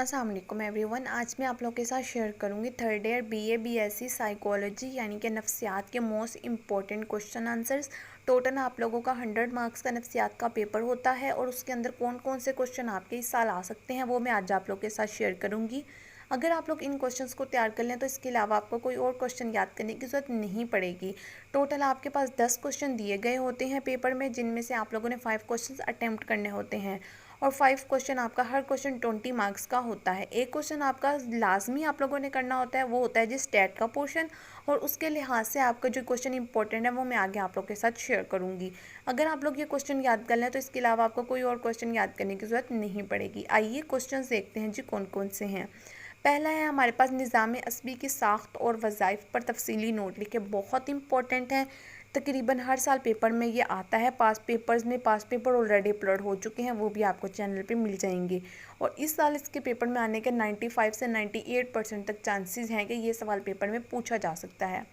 अस्सलाम वालेकुम एवरीवन। आज मैं आप लोगों के साथ शेयर करूंगी third year BA BSc psychology यानी कि नफ्सियात के most important question answers. Total आप लोगों का 100 मार्क्स का नफ्सियात का पेपर होता है और उसके अंदर कौन कौन से क्वेश्चन आपके इस साल आ सकते हैं वो मैं आज आप लोगों के साथ शेयर करूँगी। अगर आप लोग इन क्वेश्चंस को तैयार कर लें तो इसके अलावा आपको कोई और क्वेश्चन याद करने की ज़रूरत नहीं पड़ेगी। टोटल आपके पास 10 क्वेश्चन दिए गए होते हैं पेपर में, जिनमें से आप लोगों ने 5 क्वेश्चंस अटेम्प्ट करने होते हैं और 5 क्वेश्चन आपका हर क्वेश्चन 20 मार्क्स का होता है। एक क्वेश्चन आपका लाजमी आप लोगों ने करना होता है, वो होता है जी स्टैट का पोर्शन, और उसके लिहाज से आपका जो क्वेश्चन इंपॉर्टेंट है वो मैं आगे आप लोग के साथ शेयर करूंगी। अगर आप लोग ये क्वेश्चन याद कर लें तो इसके अलावा आपको कोई और क्वेश्चन याद करने की ज़रूरत नहीं पड़ेगी। आइए क्वेश्चन देखते हैं जी कौन कौन से हैं। पहला है हमारे पास निज़ाम असबी की साख्त और वज़ाइफ पर तफसीली नोट लिखे। बहुत इंपॉर्टेंट है, तकरीबन हर साल पेपर में ये आता है। पास पेपर ऑलरेडी अपलोड हो चुके हैं, वो भी आपको चैनल पे मिल जाएंगे। और इस साल इसके पेपर में आने के 95 से 98% तक चांसेस हैं कि ये सवाल पेपर में पूछा जा सकता है।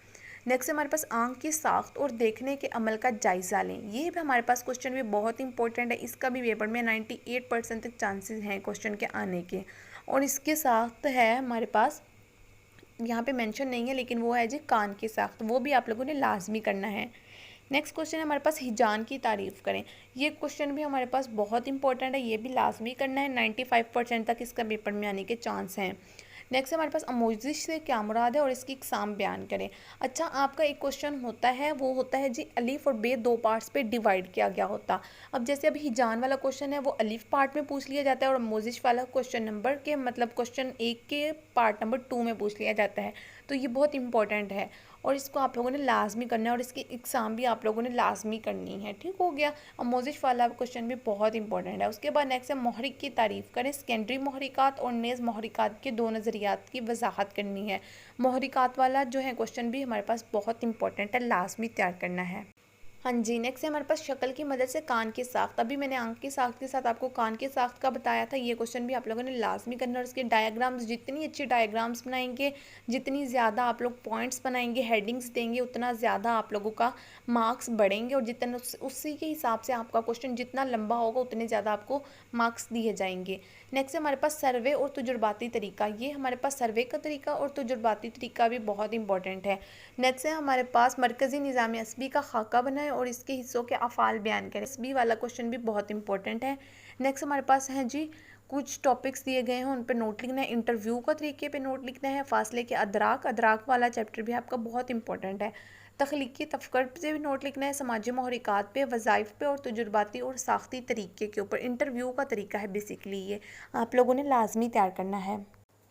नेक्स्ट हमारे पास आंख की साख्त और देखने के अमल का जायज़ा लें। ये भी हमारे पास क्वेश्चन भी बहुत इंपॉर्टेंट है, इसका भी पेपर में 98% तक चांसेस हैं क्वेश्चन के आने के। और इसके साथ है हमारे पास, यहाँ पे मेंशन नहीं है लेकिन वो है जी कान की साख्त, वो भी आप लोगों ने लाजमी करना है। नेक्स्ट क्वेश्चन है हमारे पास हिजान की तारीफ़ करें। ये क्वेश्चन भी हमारे पास बहुत इंपॉर्टेंट है, ये भी लाजमी करना है। 95% तक इसका पेपर में आने के चांस हैं। नेक्स्ट हमारे पास आमोजिश से क्या मुराद है और इसकी इकसाम बयान करें। अच्छा, आपका एक क्वेश्चन होता है वो होता है जी अलीफ और बे दो पार्ट्स पे डिवाइड किया गया होता। अब जैसे अभी हिजान वाला क्वेश्चन है वो अलीफ पार्ट में पूछ लिया जाता है और आमोजिश वाला क्वेश्चन नंबर के मतलब क्वेश्चन 1 के पार्ट नंबर 2 में पूछ लिया जाता है। तो ये बहुत इंपॉर्टेंट है और इसको आप लोगों ने लाजमी करना है और इसकी एग्ज़ाम भी आप लोगों ने लाजमी करनी है। ठीक हो गया, आमोजिश वाला क्वेश्चन भी बहुत इंपॉर्टेंट है। उसके बाद नेक्स्ट है मोहरिक की तारीफ़ करें। सेकेंडरी मोहरिकात और नेज़ मोहरिकात के दो नज़रियात की वजाहत करनी है। मोहरिकात वाला जो है क्वेश्चन भी हमारे पास बहुत इंपॉर्टेंट है, लाजमी तैयार करना है। हाँ जी, नेक्स्ट है हमारे पास शक्ल की मदद से कान की साख्त। अभी मैंने आंख की साख्त के साथ आपको कान की साख्त का बताया था। ये क्वेश्चन भी आप लोगों ने लाजमी करना और उसके डायग्राम्स, जितनी अच्छी डायग्राम्स बनाएंगे, जितनी ज़्यादा आप लोग पॉइंट्स बनाएंगे, हेडिंग्स देंगे, उतना ज़्यादा आप लोगों का मार्क्स बढ़ेंगे और जितना उसी के हिसाब से आपका क्वेश्चन जितना लंबा होगा उतने ज़्यादा आपको मार्क्स दिए जाएंगे। नेक्स्ट है हमारे पास सर्वे और तजुर्बाती तरीका। ये हमारे पास सर्वे का तरीका और तजुर्बाती तरीका भी बहुत इंपॉर्टेंट है। नेक्स्ट है हमारे पास मरकज़ी निज़ाम असबी का खाका बनाएं और इसके हिस्सों के अफ़ाल बयान करें। असबी वाला क्वेश्चन भी बहुत इंपॉर्टेंट है। नेक्स्ट हमारे पास है जी कुछ टॉपिक्स दिए गए हैं, उन पर नोट लिखना है। इंटरव्यू का तरीके पे नोट लिखना है। फासले के अदराक वाला चैप्टर भी आपका बहुत इंपॉर्टेंट है। तख्लीकी तफक्कर से भी नोट लिखना है। समाजी महरिकात पे, वज़ाइफ पे और तजुर्बाती और साख्ती तरीके के ऊपर इंटरव्यू का तरीका है। बेसिकली ये आप लोगों ने लाजमी तैयार करना है।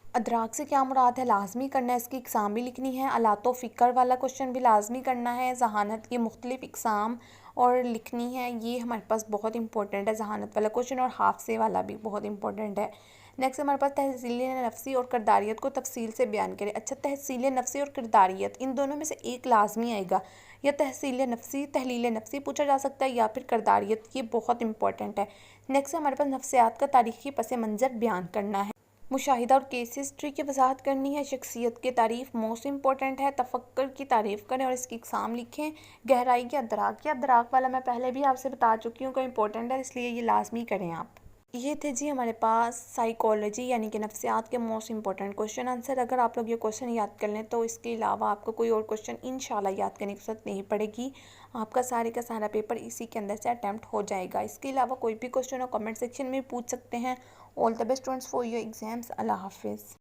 अदराक से क्या मुराद है लाजमी करना है, इसकी इकसाम भी लिखनी है। अलातो फ़िक्र वाला क्वेश्चन भी लाजमी करना है। जहानत की मुख्तलिफ इकसाम और लिखनी है, ये हमारे पास बहुत इंपॉर्टेंट है जहानत वाला क्वेश्चन, और हाफसे वाला भी बहुत इंपॉर्टेंट है। नेक्स्ट हमारे पास तहसील नफ्सी और किरदारियत को तफसील से बयान करें। अच्छा, तहसील नफ्सी और किरदारियत इन दोनों में से एक लाजमी आएगा। या तहलील नफ्सी पूछा जा सकता है या फिर किरदारियत, ये बहुत इंपॉर्टेंट है। नेक्स्ट हमारे पास नफ्सियात का तारीख़ी पस मंज़र बयान करना है। मुशाहिदा और केस हिस्ट्री की वजाहत करनी है। शख्सियत की तारीफ़ मोस्ट इंपॉर्टेंट है। तफक्कर की तारीफ़ करें और इसकी इकसाम लिखें। गहराई के अदराक वाला मैं पहले भी आपसे बता चुकी हूँ कि इंपॉर्टेंट है, इसलिए ये लाजमी करें आप। ये थे जी हमारे पास साइकोलॉजी यानी कि नफ्सियात के मोस्ट इंपॉर्टेंट क्वेश्चन आंसर। अगर आप लोग ये क्वेश्चन याद कर लें तो इसके अलावा आपको कोई और क्वेश्चन इंशाल्लाह याद करने की ज़रूरत नहीं पड़ेगी। आपका सारे का सारा पेपर इसी के अंदर से अटैम्प्ट हो जाएगा। इसके अलावा कोई भी क्वेश्चन हो कमेंट सेक्शन में पूछ सकते हैं। All the best students for your exams. Allah हाफिज़।